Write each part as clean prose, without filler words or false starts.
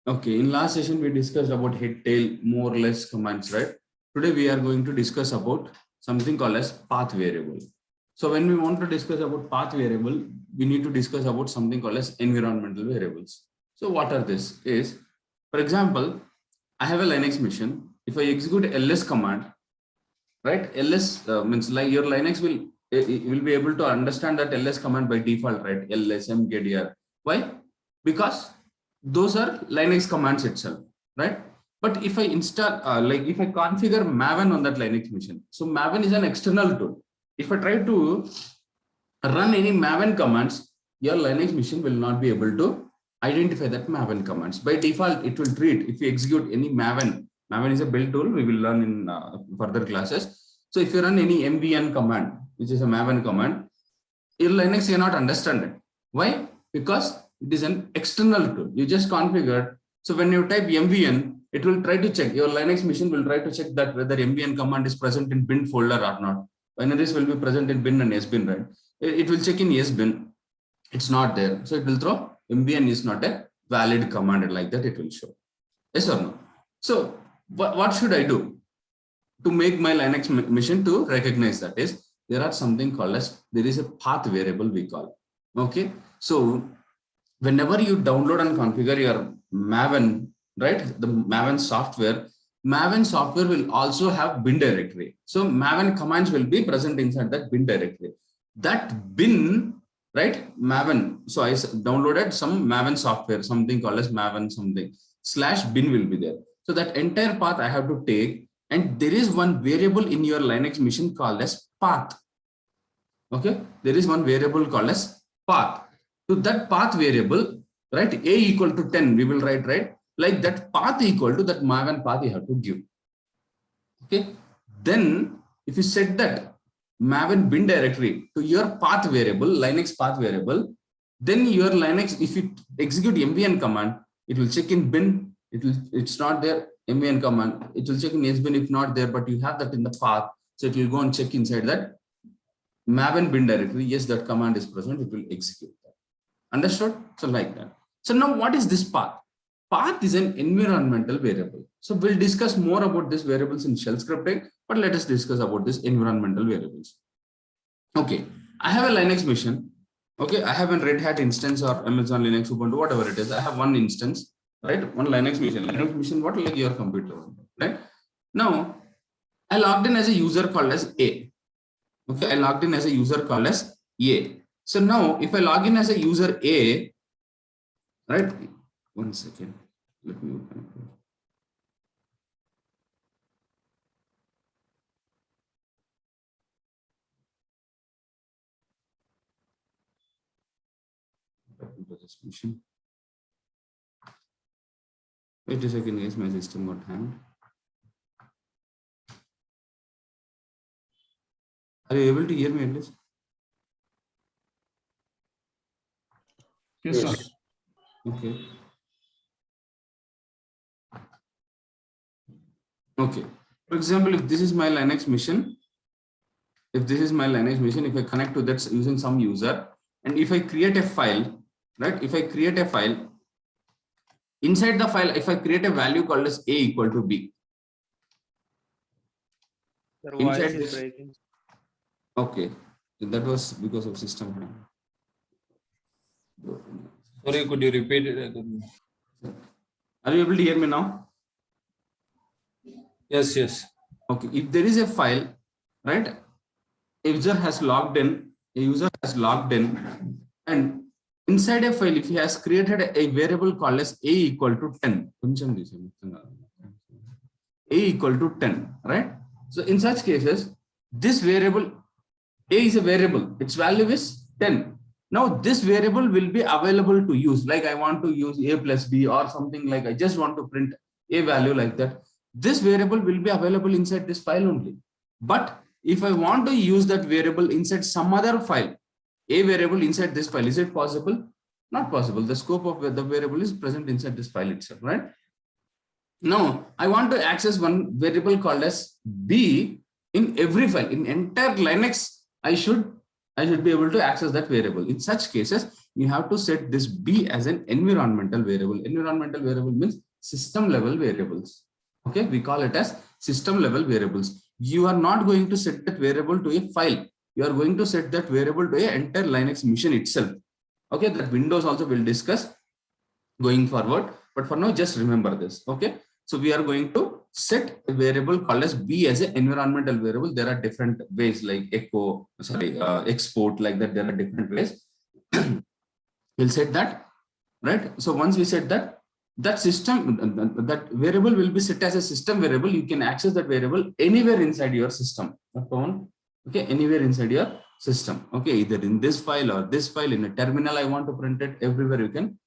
Okay, in last session we discussed about head, tail, more or less commands, right? Today we are going to discuss about something called as path variable. So when we want to discuss about path variable, we need to discuss about something called as environmental variables. So what are this? Is, for example, I have a Linux machine. If I execute ls command, right? Ls means like your Linux will be able to understand that ls command by default, right? Ls mkdir. Why? Because those are Linux commands itself, right? But if I install, like if I configure Maven on that Linux machine, so Maven is an external tool. If I try to run any Maven commands, your Linux machine will not be able to identify that Maven commands. By default, it will treat if you execute any Maven. Maven is a build tool. We will learn in further classes. So if you run any mvn command, which is a Maven command, your Linux cannot understand it. Why? Because it is an external tool. You just configured. So when you type mvn, it will try to check. Your Linux machine will try to check that whether mvn command is present in bin folder or not. Binaries will be present in bin and sbin, right? It will check in sbin. It's not there. So it will throw mvn is not a valid command, like that it will show. Yes or no? So what should I do to make my Linux machine to recognize that? Is there are something called as, there is a path variable we call. Okay. So whenever you download and configure your Maven, right? The Maven software will also have bin directory. So Maven commands will be present inside that bin directory. That bin, right? Maven. So I downloaded some Maven software, something called as Maven something /bin will be there. So that entire path I have to take, and there is one variable in your Linux machine called as path. Okay, there is one variable called as path. To that path variable, right? A equal to 10, we will write, right? Like that path equal to that Maven path you have to give. Okay, then if you set that Maven bin directory to your path variable, Linux path variable, then your Linux, if you execute mvn command, it will check in bin. It's not there. Mvn command, it will check in sbin if not there, but you have that in the path, so it will go and check inside that Maven bin directory. Yes, that command is present. It will execute that. Understood? So like that. So now what is this path? Path is an environmental variable. So we'll discuss more about these variables in shell scripting, but let us discuss about this environmental variables. Okay, I have a Linux machine. Okay, I have a Red Hat instance or Amazon Linux, Ubuntu, whatever it is. I have one instance, right? One Linux machine. Linux machine, what like your computer, right? Now, I logged in as a user called as A. Okay, I logged in as a user called as A. So now, if I log in as a user A, right? 1 second. Let me open this machine. Wait a second, guys. My system got hanged. Are you able to hear me at least? Yes, sir. Okay. Okay. For example, if this is my Linux machine, if I connect to that using some user, and if I create a file, right? If I create a file, inside the file, if I create a value called as A equal to B. Your voice is breaking. Okay. That was because of system hang. Sorry, could you repeat it again? Are you able to hear me now? Yes, yes. Okay. If there is a file, right? A user has logged in, and inside a file, if he has created a variable called as A equal to 10. A equal to 10, right? So in such cases, this variable A is a variable, its value is 10. Now this variable will be available to use, like I want to use A plus B or something, like I just want to print a value like that. This variable will be available inside this file only. But if I want to use that variable inside some other file, a variable inside this file, is it possible? Not possible. The scope of the variable is present inside this file itself, right? Now I want to access one variable called as B in every file. In entire Linux, I should be able to access that variable. In such cases, you have to set this B as an environmental variable. Environmental variable means system level variables. Okay, we call it as system level variables. You are not going to set that variable to a file. You are going to set that variable to a entire Linux machine itself. Okay, that Windows also will discuss going forward, but for now just remember this. Okay, so we are going to set a variable called as B as an environmental variable. There are different ways like export, like that. There are different ways. We'll set that, right? So once we set that, that system, that variable will be set as a system variable. You can access that variable anywhere inside your system. Okay, anywhere inside your system. Okay, either in this file or this file, in a terminal I want to print it, everywhere you can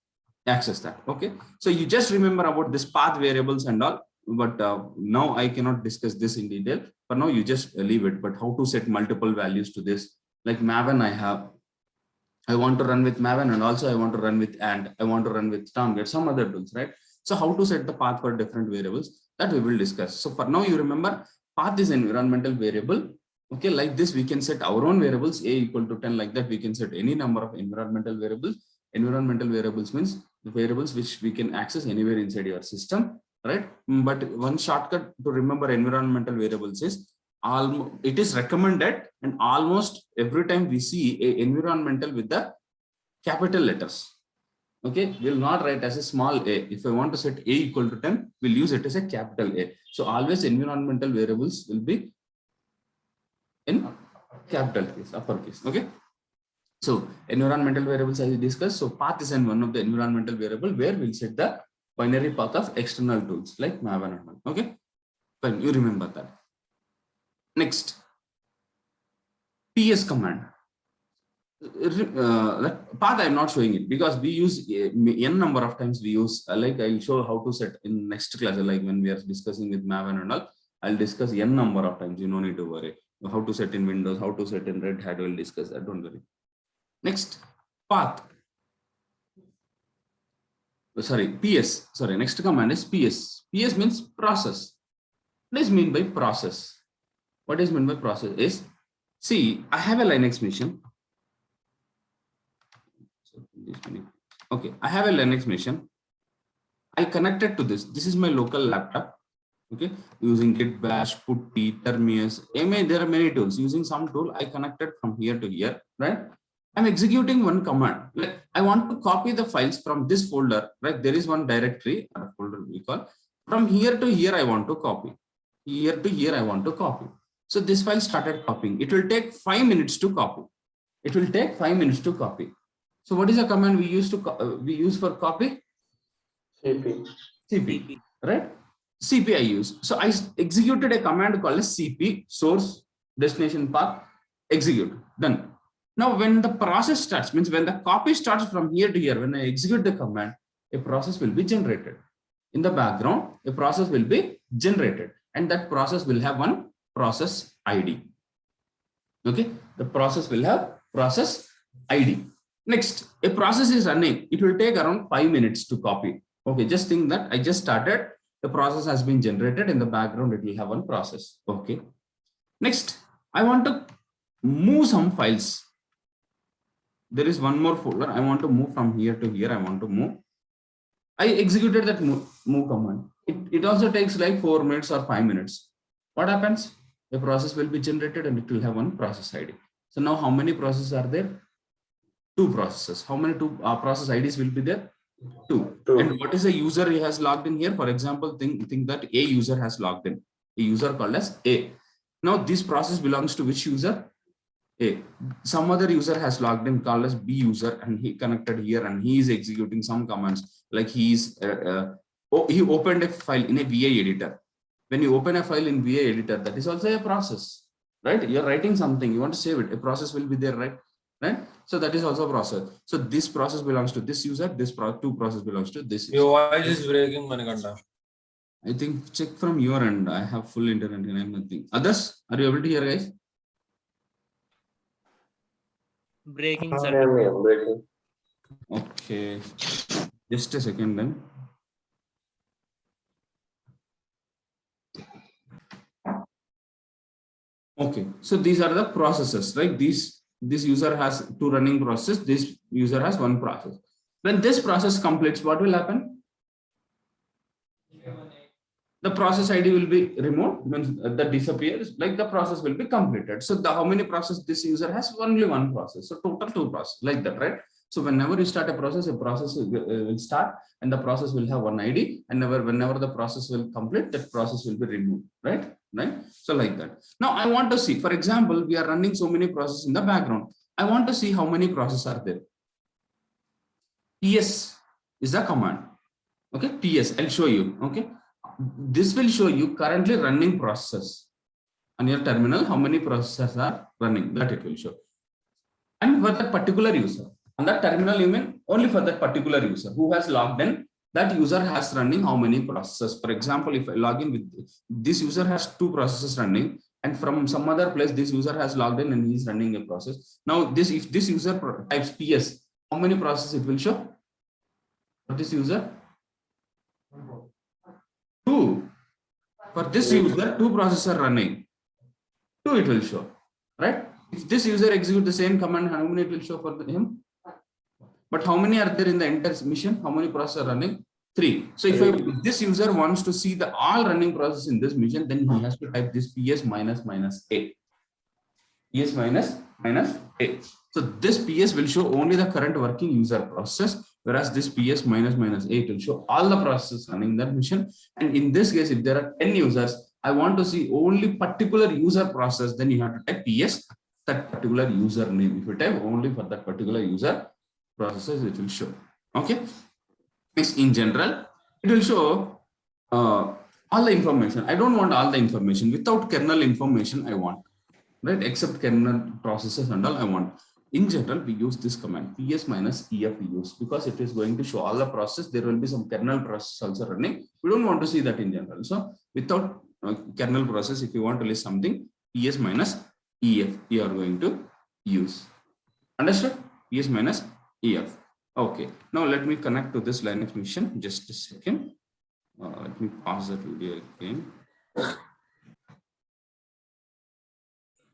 access that. Okay, so you just remember about this path variables and all, but now I cannot discuss this in detail. For now, you just leave it. But how to set multiple values to this? Like Maven, I want to run with Maven, and also I want to run with and I want to run with Tomcat, some other tools, right? So how to set the path for different variables, that we will discuss. So for now, you remember path is an environmental variable. Okay, like this, we can set our own variables, a equal to 10, like that. We can set any number of environmental variables. Environmental variables means the variables which we can access anywhere inside your system, right? But one shortcut to remember environmental variables is it is recommended, and almost every time we see a environmental with the capital letters. Okay, we'll not write as a small a. If I want to set a equal to 10, we'll use it as a capital A. So always environmental variables will be in capital case, uppercase. Okay, so environmental variables as we discussed. So path is one of the environmental variable where we'll set the binary path of external tools like Maven and all. Okay, fine, you remember that. Next, PS command. Path I'm not showing it because we use n number of times we use, like I'll show how to set in next class, like when we are discussing with Maven and all, I'll discuss n number of times. You no need to worry. How to set in Windows, how to set in Red Hat, we'll discuss that, don't worry. Next, path. Sorry, PS. Sorry, next command is PS. PS means process. What is mean by process? What is meant by process is, see, I have a Linux machine. Okay, I have a Linux machine. I connected to this. This is my local laptop. Okay, using Git Bash, Putty, Termius. There are many tools. Using some tool, I connected from here to here, right? I'm executing one command. Like I want to copy the files from this folder, right? There is one directory, a folder we call. From here to here, I want to copy. Here to here, I want to copy. So this file started copying. It will take 5 minutes to copy. It will take 5 minutes to copy. So what is the command we use for copy? CP, right? CP I use. So I executed a command called as CP, source destination path, execute, done. Now when the process starts, means when the copy starts from here to here, when I execute the command, a process will be generated. In the background, a process will be generated, and that process will have one process ID. Okay, the process will have process ID. Next, a process is running. It will take around 5 minutes to copy. Okay, just think that I just started. The process has been generated. In the background, it will have one process. Okay. Next, I want to move some files. There is one more folder. I want to move from here to here. I want to move. I executed that move command. It also takes like 4 minutes or 5 minutes. What happens? The process will be generated and it will have one process ID. So now how many processes are there? 2 processes. How many process IDs will be there? 2. And what is the user he has logged in here? For example, think that a user has logged in. A user called as A. Now this process belongs to which user? A. Some other user has logged in called as B user, and he connected here and he is executing some commands. Like he opened a file in a VA editor. When you open a file in VA editor, that is also a process, right? You're writing something, you want to save it. A process will be there, right? So that is also a process. So this process belongs to this user. This 2 process belongs to this user. Your voice is breaking, Manikanda. I think check from your end. I have full internet and I have nothing. Others, are you able to hear, guys? Breaking, sir. Breaking. Okay, just a second then. Okay, so these are the processes, right? These this user has 2 running processes, this user has 1 process. When this process completes, what will happen? The process ID will be removed, means that disappears, like the process will be completed. So how many process this user has? Only 1 process. So total 2 process, like that, right? So whenever you start a process will start and the process will have 1 ID, and whenever the process will complete, that process will be removed, right? Right? So like that. Now I want to see, for example, we are running so many processes in the background. I want to see how many processes are there. PS is the command. Okay, PS, I'll show you. Okay, this will show you currently running processes on your terminal, how many processes are running, that it will show. And for that particular user, on that terminal, you mean only for that particular user who has logged in, that user has running how many processes. For example, if I log in with this user has 2 processes running, and from some other place, this user has logged in and he is running a process. Now, if this user types PS, how many processes it will show for this user? 2. For this user, 2 processes are running. 2 it will show, right? If this user execute the same command, how many it will show for him? But how many are there in the entire mission? How many processes are running? 3. So if this user wants to see the all running process in this mission, then he has to type this PS minus A. PS minus A. So this PS will show only the current working user process, whereas this PS minus A will show all the processes running that mission. And in this case, if there are 10 users, I want to see only particular user process, then you have to type PS, that particular user name. If you type only for that particular user processes, it will show. Okay. Next, in general, it will show all the information. I don't want all the information. Without kernel information, I want, right? Except kernel processes and all I want. In general, we use this command PS minus EF we use because it is going to show all the process. There will be some kernel process also running. We don't want to see that in general. So without kernel process, if you want to list something, PS minus EF you are going to use. Understood? PS minus EF. Okay. Now let me connect to this Linux mission. Just a second. Let me pause that video again.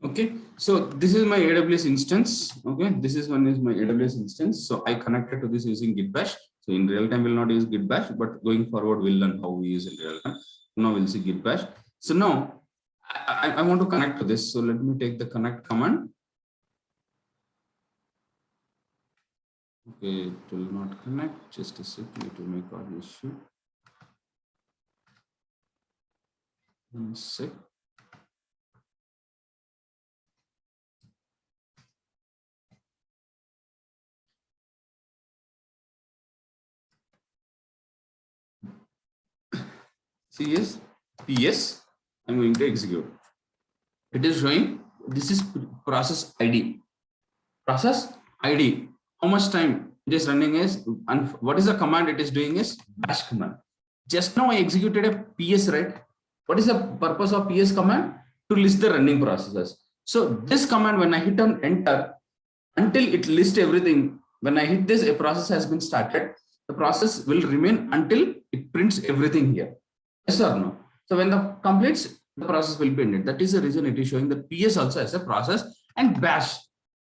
Okay, so this is my AWS instance. Okay, this is one is my AWS instance. So I connected to this using Git Bash. So in real time, we'll not use Git Bash, but going forward, we'll learn how we use in real time. Now we'll see Git Bash. So now I want to connect to this. So let me take the connect command. Okay, it will not connect. Just a second, it will make all issue. 1 sec. CS PS, I'm going to execute. It is showing this is process ID. Process ID. How much time it is running is, and what is the command it is doing is bash command. Just now I executed a PS, right? What is the purpose of PS command? To list the running processes. So this command, when I hit on enter, until it lists everything, when I hit this, a process has been started. The process will remain until it prints everything here. Yes or no? So when the completes, the process will be ended. That is the reason it is showing that PS also as a process, and bash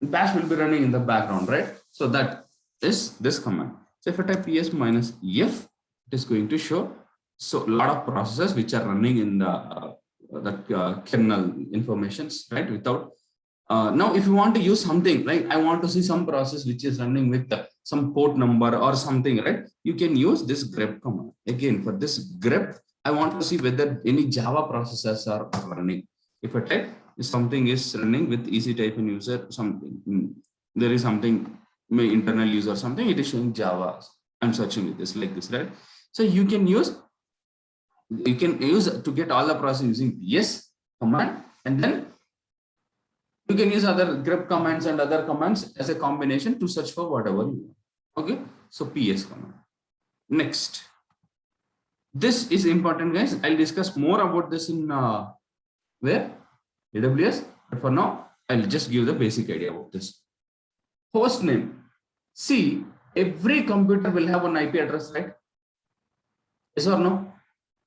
will be running in the background, right? So that is this command. So if I type PS minus EF, it is going to show so a lot of processes which are running in the kernel informations, right? Without now, if you want to use something, like I want to see some process which is running with some port number or something, right? You can use this grep command. Again, for this grep, I want to see whether any Java processes are running. If I type something is running with EC type and user something, there is something, my internal user something, it is showing Java. I'm searching with this like this, right? So you can use to get all the process using PS command, and then you can use other grep commands and other commands as a combination to search for whatever you want. Okay, so PS command. Next, this is important, guys. I'll discuss more about this in where AWS, but for now I'll just give the basic idea about this. Host name. See, every computer will have an IP address, right? Yes or no?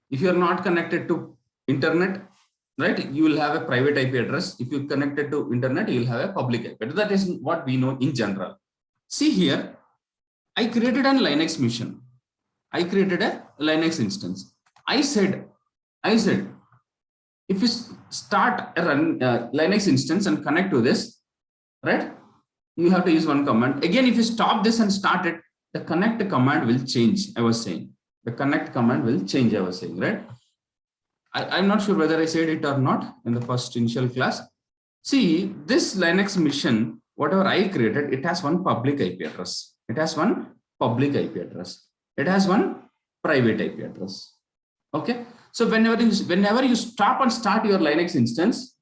If you are not connected to internet, right? You will have a private IP address. If you connect it to internet, you will have a public IP address. That is what we know in general. See here, I created a Linux mission. I created a Linux instance. I said, if you start a Linux instance and connect to this, right? You have to use one command. Again, if you stop this and start it, the connect command will change. I was saying the connect command will change. I was saying, right? I'm not sure whether I said it or not in the first initial class. See, this Linux mission, whatever I created, it has one public IP address. It has one public IP address. It has one private IP address. Okay. So whenever you stop and start your Linux instance,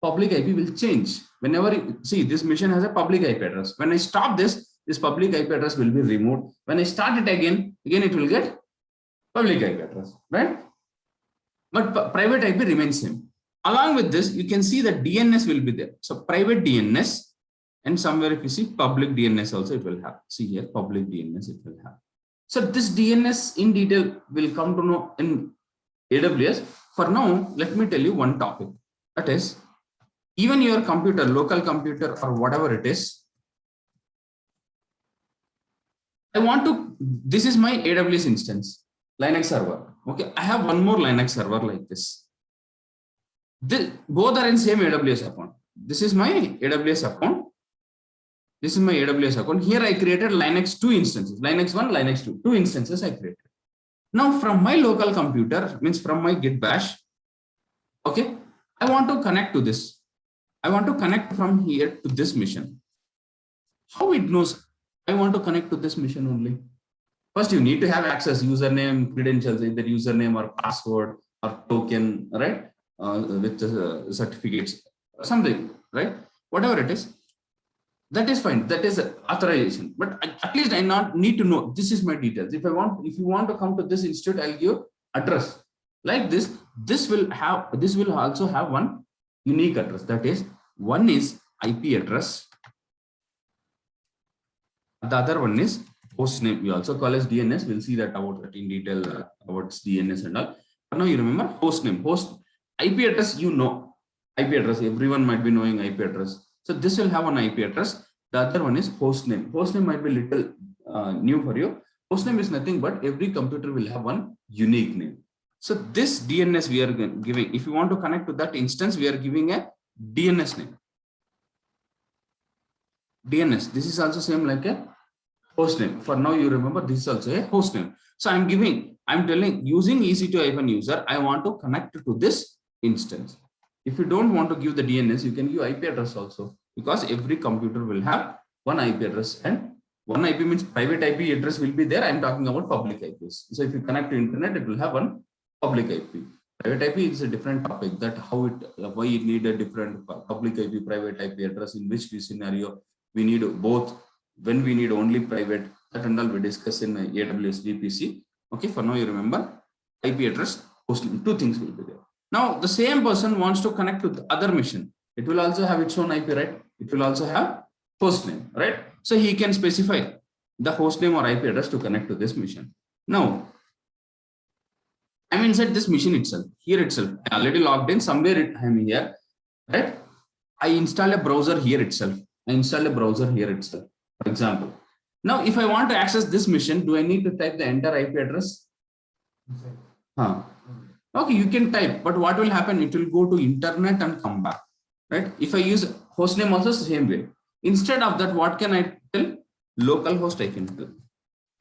public IP will change. Whenever you see this mission has a public IP address. When I stop this public IP address will be removed. When I start it again it will get public IP address, right? But private IP remains same. Along with this, you can see that DNS will be there. So private DNS, and somewhere if you see public DNS also it will have. See here, public DNS it will have. So this DNS in detail will come to know in AWS. For now, let me tell you one topic. That is, even your computer, local computer or whatever it is, this is my AWS instance, Linux server. Okay, I have one more Linux server like this. Both are in same AWS account. This is my AWS account. This is my AWS account. Here I created Linux 2 instances, Linux 1, Linux 2, 2 instances I created. Now from my local computer, means from my Git bash, okay, I want to connect to this. I want to connect from here to this mission. How it knows I want to connect to this mission only? First, you need to have access, username, credentials, either username or password or token, right? With certificates, something, right? Whatever it is, that is fine. That is authorization. But at least I need to know this is my details. If you want to come to this institute, I'll give address like this. This will also have one unique address. That is, one is IP address. The other one is host name. We also call as DNS. We'll see that about that in detail about DNS and all. But now you remember host name, IP address. You know IP address. Everyone might be knowing IP address. So this will have an IP address. The other one is host name. Host name might be little new for you. Host name is nothing but every computer will have one unique name. So this DNS we are giving. If you want to connect to that instance, we are giving a DNS name. DNS. This is also same like a host name. For now, you remember this is also a host name. So I'm telling using EC2-user, I want to connect to this instance. If you don't want to give the DNS, you can give IP address also, because every computer will have one IP address, and one IP means private IP address will be there. I'm talking about public IPs. So if you connect to internet, it will have one public IP. Private IP is a different topic, that why it need a different public IP, private IP address, in which scenario we need both, when we need only private, that and all we discuss in AWS VPC. Okay, for now you remember IP address, host name, two things will be there. Now the same person wants to connect to the other mission. It will also have its own IP, right? It will also have host name, right? So he can specify the host name or IP address to connect to this mission. Now I'm inside this mission itself, here itself. I already logged in, somewhere I'm here, right? I install a browser here itself. For example. Now, if I want to access this mission, do I need to type the entire IP address? Okay, you can type, but what will happen? It will go to internet and come back, right? If I use hostname also same way. Instead of that, what can I tell? Localhost I can tell.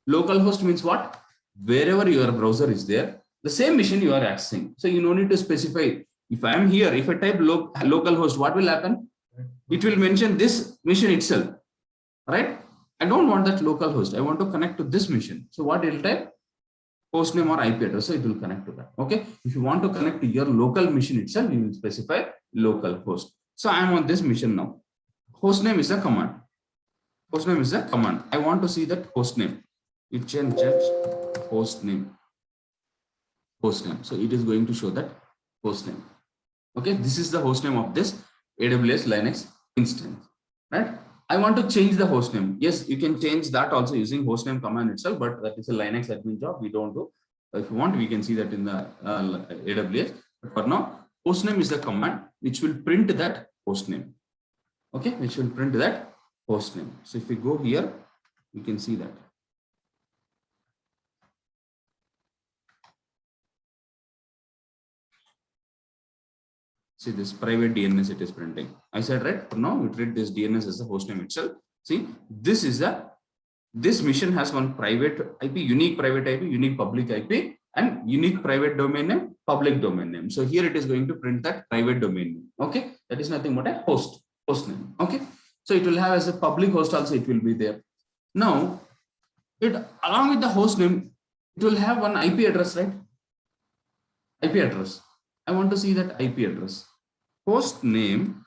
Localhost means what? Wherever your browser is there, the same mission you are accessing. So you don't need to specify. If I am here, if I type localhost, what will happen? It will mention this mission itself, right? I don't want that localhost. I want to connect to this mission. So what it will type? Hostname or IP address. So it will connect to that. Okay. If you want to connect to your local mission itself, you will specify localhost. So I am on this mission now. Hostname is a command. Hostname is a command. I want to see that hostname. It changes hostname. Hostname. So it is going to show that hostname. Okay. This is the hostname of this AWS Linux instance, right? I want to change the hostname. Yes, you can change that also using hostname command itself, but that is a Linux admin job. We don't do. If you want, we can see that in the AWS. But for now, hostname is the command which will print that hostname. Okay, which will print that hostname. So if we go here, you can see that. See this private DNS it is printing. I said right, for now we treat this DNS as the hostname itself. See, this mission has one private IP, unique private IP, unique public IP, and unique private domain name, public domain name. So here it is going to print that private domain name. Okay, that is nothing but a host name. Okay, so it will have as a public host also it will be there. Now, it along with the host name, it will have one IP address, right? IP address. I want to see that IP address. Host name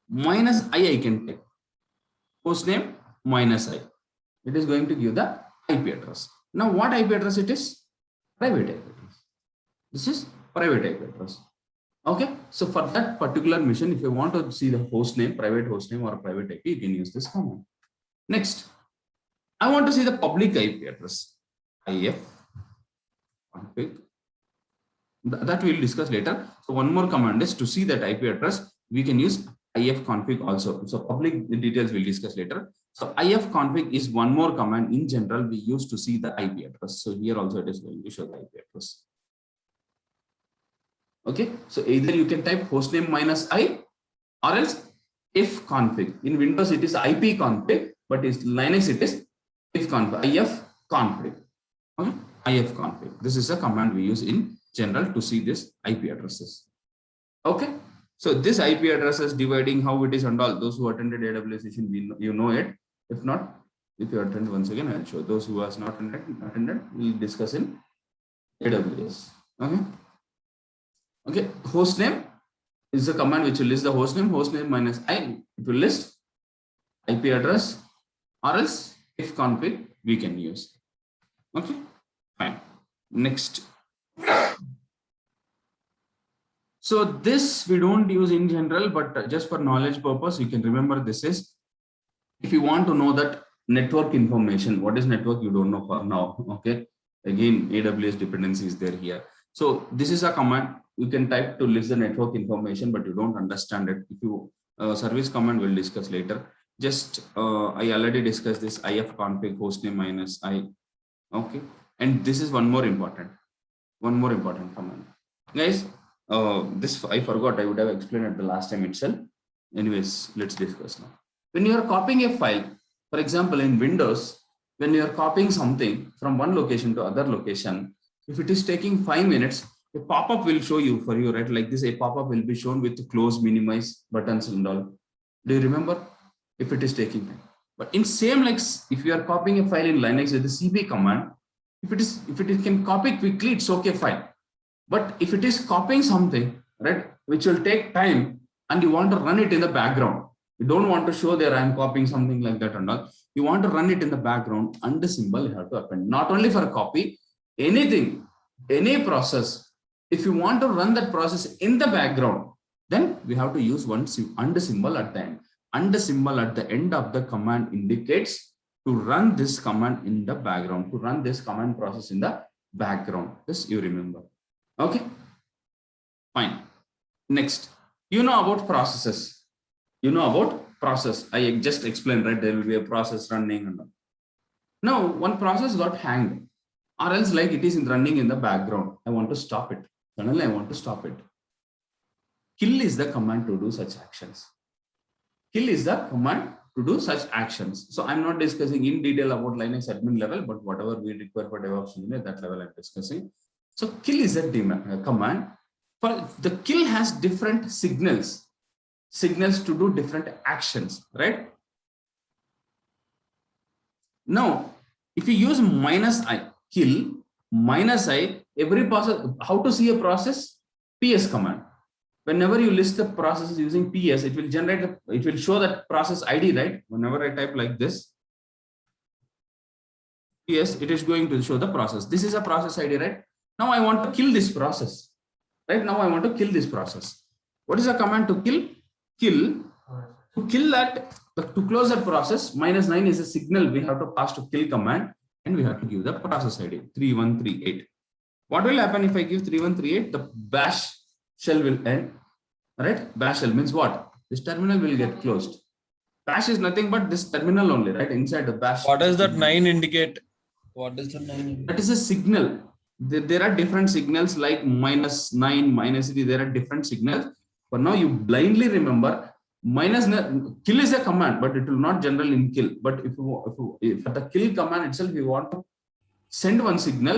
minus I can take. Host name minus I. It is going to give the IP address. Now, what IP address it is? Private IP address. This is private IP address. Okay. So for that particular mission, if you want to see the host name, private host name or private IP, you can use this command. Next, I want to see the public IP address. IF config. That we will discuss later. So one more command is to see that IP address, we can use if config also. So public details we'll discuss later. So if config is one more command in general we use to see the IP address. So here also it is going to show the IP address. Okay. So either you can type hostname minus I or else if config. In Windows it is IP config, but in Linux it is if config. IF config. Okay. IF config. This is a command we use in general to see this IP addresses. Okay, so this IP addresses dividing how it is and all. Those who attended AWS session, you know it. If not, if you attend once again, I'll show. Those who has not attended, we'll discuss in AWS. Okay. Okay. Hostname is the command which will list the hostname minus I. It will list IP address, or else if config we can use. Okay. Fine. Next. So this we don't use in general, but just for knowledge purpose, you can remember this is if you want to know that network information, what is network you don't know for now. Okay, again AWS dependency is there here. So this is a command you can type to list the network information, but you don't understand it. If you service command we'll discuss later. Just I already discussed this if config hostname minus I. Okay, and this is one more important command, guys. This I forgot, I would have explained at the last time itself. Anyways, let's discuss now. When you are copying a file, for example, in Windows, when you are copying something from one location to other location, if it is taking 5 minutes, a pop-up will show you for you, right? Like this, a pop-up will be shown with close, minimize buttons and all. Do you remember? If it is taking time. But in same, like if you are copying a file in Linux with the CP command, if it can copy quickly, it's okay, fine. But if it is copying something, right, which will take time and you want to run it in the background, you don't want to show there I'm copying something like that and all. You want to run it in the background, and the symbol you have to append. Not only for a copy, anything, any process. If you want to run that process in the background, then we have to use one and symbol at the end. And the symbol at the end of the command indicates to run this command in the background, to run this command process in the background. This you remember. Okay, fine. Next, you know about processes. You know about process. I just explained, right? There will be a process running and all. Now, one process got hanged, or else like it is running in the background. I want to stop it. Suddenly, I want to stop it. Kill is the command to do such actions. Kill is the command to do such actions. So I'm not discussing in detail about Linux admin level, but whatever we require for DevOps engineer, that level I'm discussing. So kill is a command. For the kill has different signals to do different actions, right? Now, if you use -i, kill, -i, every process, how to see a process? PS command. Whenever you list the processes using PS, it will generate, it will show that process ID, right? Whenever I type like this, PS, it is going to show the process. This is a process ID, right? Now I want to kill this process, right? Now I want to kill this process. What is the command to kill? Kill. To kill that, to close that process, -9 is a signal we have to pass to kill command, and we have to give the process ID 3138. What will happen if I give 3138? The bash shell will end, right? Bash shell means what? This terminal will get closed. Bash is nothing but this terminal only, right? Inside the bash. What does that 9 indicate? What does the 9 indicate? That is a signal. There are different signals like -9, -3. There are different signals. But now you blindly remember kill is a command, but it will not generally in kill. But if the kill command itself, you want to send one signal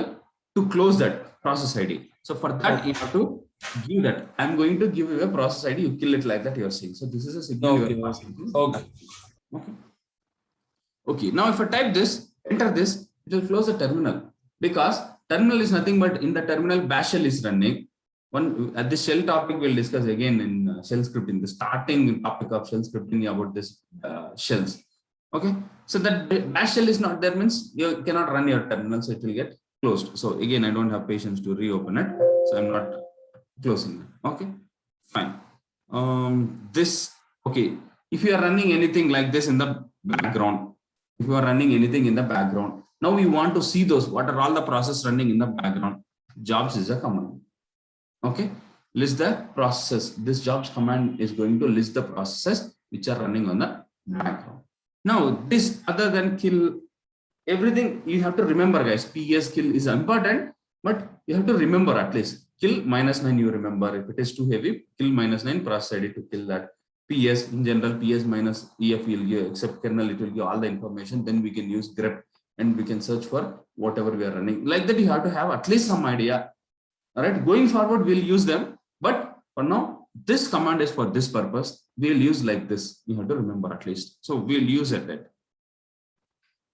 to close that process ID. So for that, you have to give that. I'm going to give you a process ID. You kill it like that. You're saying. So this is a signal. Okay. You are passing. Okay. Okay. Okay. Now, if I type this, enter this, it will close the terminal because terminal is nothing but in the terminal bash shell is running. At this shell topic, we'll discuss again in shell scripting, the starting topic of shell scripting about this shells. Okay. So that bash shell is not there means you cannot run your terminal, so it will get closed. So again, I don't have patience to reopen it, so I'm not closing it. Okay, fine. Okay. If you are running anything like this in the background, now we want to see those. What are all the processes running in the background? Jobs is a command. Okay, list the processes. This jobs command is going to list the processes which are running on the background. Now, this other than kill, everything you have to remember, guys. PS kill is important, but you have to remember at least kill -9. You remember if it is too heavy, kill -9 process ID to kill that. PS in general, PS minus EF will give, except kernel, it will give all the information. Then we can use grep and we can search for whatever we are running. Like that, you have to have at least some idea. All right, going forward, we'll use them. But for now, this command is for this purpose. We'll use like this. You have to remember at least. So we'll use it. Right?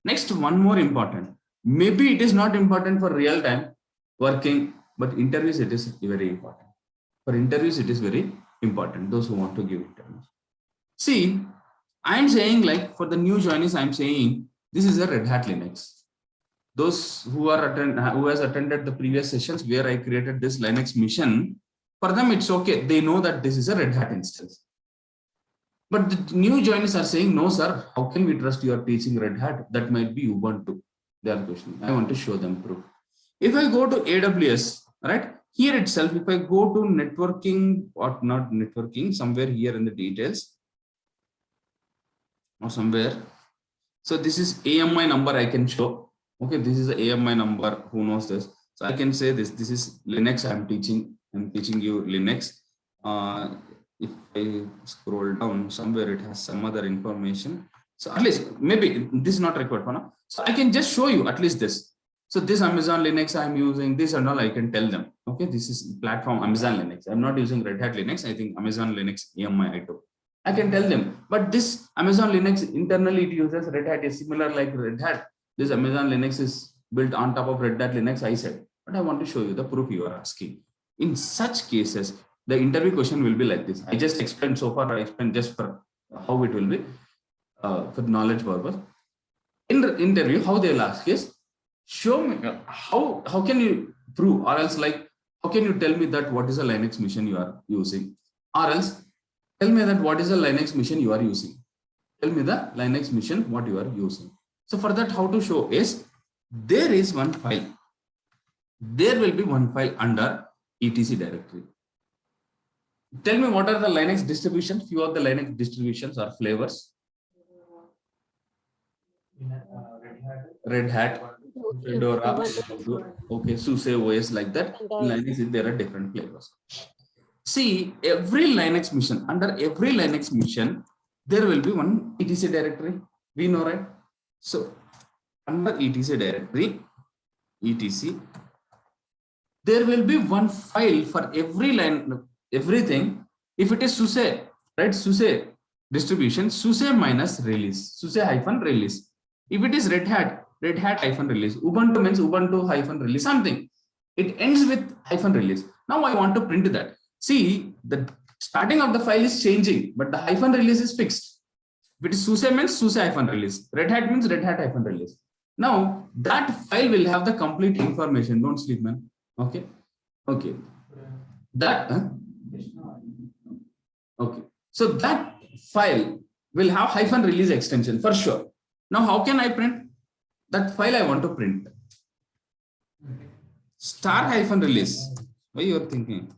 Next, one more important. Maybe it is not important for real time working, but interviews, it is very important. For interviews, it is very important. Those who want to give interviews. See, I'm saying like for the new joinees, I'm saying this is a Red Hat Linux. Those who has attended the previous sessions where I created this Linux mission, for them it's okay. They know that this is a Red Hat instance. But the new joiners are saying, no, sir, how can we trust you are teaching Red Hat? That might be Ubuntu. They are questioning. I want to show them proof. If I go to AWS, right, here itself, if I go to networking or not networking, somewhere here in the details or somewhere. So this is AMI number I can show. Okay, this is the AMI number. Who knows this? So I can say this. This is Linux. I'm teaching you Linux. If I scroll down somewhere, it has some other information. So at least maybe this is not required for now. So I can just show you at least this. So this Amazon Linux I'm using, this and all I can tell them. Okay, this is platform Amazon Linux. I'm not using Red Hat Linux. I think Amazon Linux AMI I took. I can tell them. But this Amazon Linux internally it uses Red Hat is similar like Red Hat. This Amazon Linux is built on top of Red Hat Linux. I said, but I want to show you the proof you are asking. In such cases, the interview question will be like this. I just explained so far. I explained just for how it will be for knowledge purpose. In the interview, how they'll ask is, show me how can you prove, or else like how can you tell me that what is a Linux machine you are using, or else tell me that what is a Linux machine you are using. Tell me the Linux machine what you are using. So for that, how to show is there is one file. There will be one file under etc directory. Tell me what are the Linux distributions? Few of the Linux distributions are flavors. Red Hat, Fedora, okay, SUSE OS like that. In Linux, there are different flavors. See, every Linux mission, under every Linux mission, there will be one etc directory. We know, right? So under etc directory, etc, there will be one file for every line, everything. If it is SUSE, right? SUSE distribution, SUSE minus release, SUSE hyphen release. If it is Red Hat, Red Hat hyphen release. Ubuntu means Ubuntu hyphen release, something. It ends with hyphen release. Now I want to print that. See, the starting of the file is changing, but the hyphen release is fixed. If it is SUSE means SUSE hyphen release. Red Hat means Red Hat hyphen release. Now that file will have the complete information. Don't sleep, man. Okay. Okay. That okay. So that file will have hyphen release extension for sure. Now, how can I print that file? I want to print star hyphen release. Why you are thinking?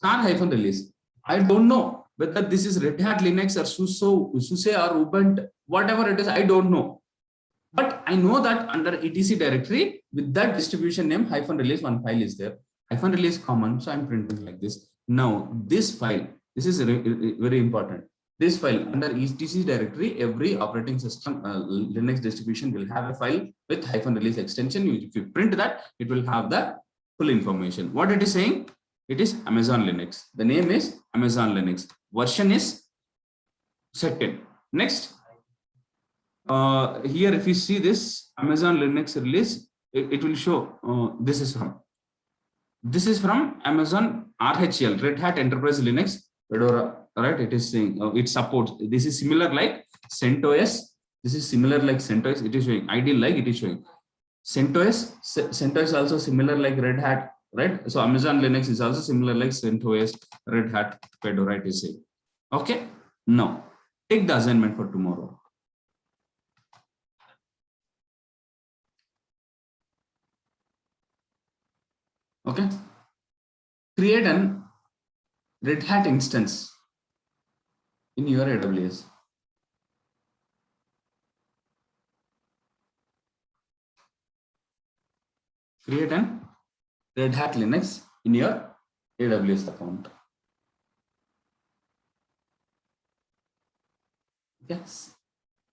*release. I don't know whether this is Red Hat Linux or SUSE or Ubuntu, whatever it is, I don't know. But I know that under etc directory with that distribution name -release, one file is there. -release common, so I'm printing like this. Now this file, this is very important. This file under etc directory, every operating system Linux distribution will have a file with -release extension. If you print that, it will have the full information. What it is saying? It is Amazon Linux. The name is Amazon Linux. Version is second. Next. Here, if you see this Amazon Linux release, it will show this is from Amazon RHL, Red Hat Enterprise Linux Fedora, right? It is saying it supports. This is similar like CentOS. This is similar like CentOS. It is showing ideal like it is showing CentOS. CentOS also similar like Red Hat, right? So Amazon Linux is also similar like CentOS, Red Hat, Fedora. It is saying. Okay. Now take the assignment for tomorrow. Okay, create an Red Hat instance in your AWS. Create an Red Hat Linux in your AWS account. Yes.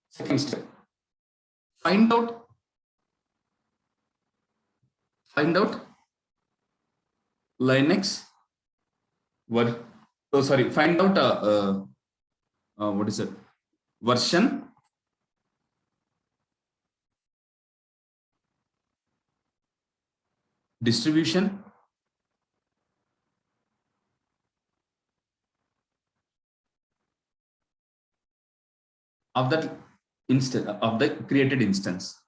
Second step. Find out Linux. Find out what is it? Version distribution of that instance of the created instance.